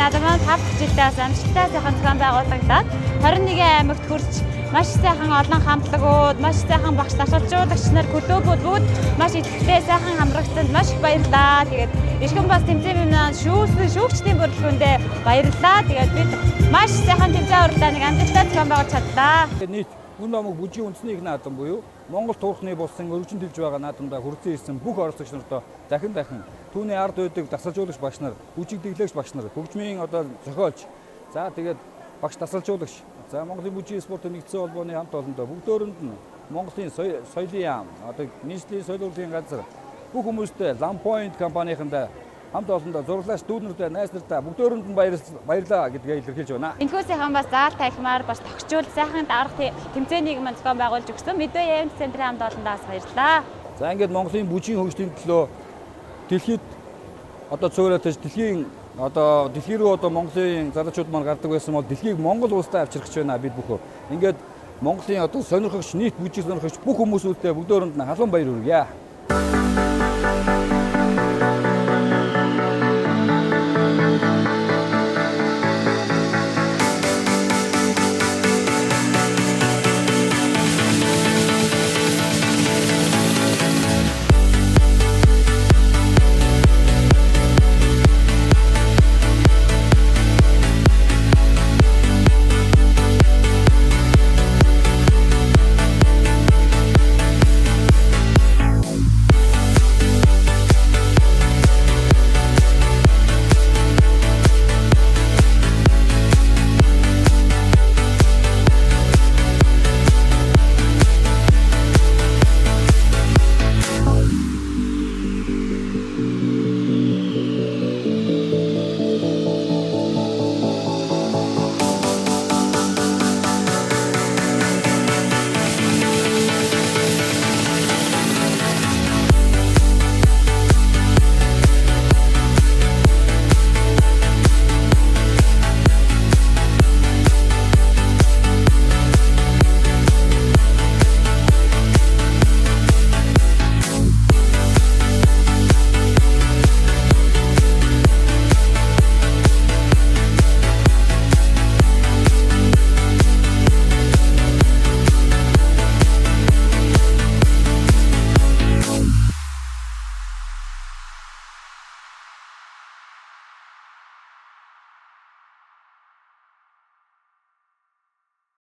надад маань 5 жилдээ амжилттай сайхан зохион байгуулагдаад 21 аймагт хүрч маш сайхан олон хамтлагууд, маш сайхан багш дасгалжуулагч нар клубүүд бүгд маш идэвхтэй сайхан хамрагдсанд маш их баярлалаа. Тэгээд Эрхэм бас тэмцээн маань шүүгчдийн бүрэлдэхүүндээ баярлалаа. Тэгээд бид маш сайхан тэмцээн уралдааныг амжилттай зохион байгуулж чадлаа. Нийт Хүн намыг бүжгийн үндэсний их наадам буюу Монгол туурхны болсон өргөжин төлж байгаа наадамдаа хүрсэн ирсэн бүх оролцогч нартаа дахин түүний ард үйдэг дасгалжуулагч багш нар, бүжиг дэглэгч багш нар, хөгжмийн зохиолч, за тэгээд багш дасгалжуулагч, за Монголын бүжгийн спортын нэгдсэн холбооны хамт олондоо бүгдөөрэнд нь Монголын соёлын яам, нийслэлийн соёл урлагийн газар бүх хүмүүстээ Lam Point компанийнхандаа хамт олондоо зураглаач дүүнэрдээ найз нартаа бүгдөөрэнд нь баярлалаа гэдгээ илэрхийлж байна. Энэхүү сайхан бас заалт ахимаар бас тогтчул сайхан дарга тэмцээнийг маань зохион байгуулж өгсөн Мэдвэ Явж центрийн хамт олондоос баярлалаа. За ингээд Монголын бүжгийн хөгжлийн төлөө дэлхийд цөөрөж дэлхийн дэлхий рүү Монголын залуучууд маань гардаг байсан бол дэлхийг Монгол улстай авчрах гэж байна бид бүхэн. Ингээд Монголын сонирхогч нийт бүжиг сонирхогч бүх хүмүүсүүдээ бүгдөөрэнд нь халуун баяр хүргье.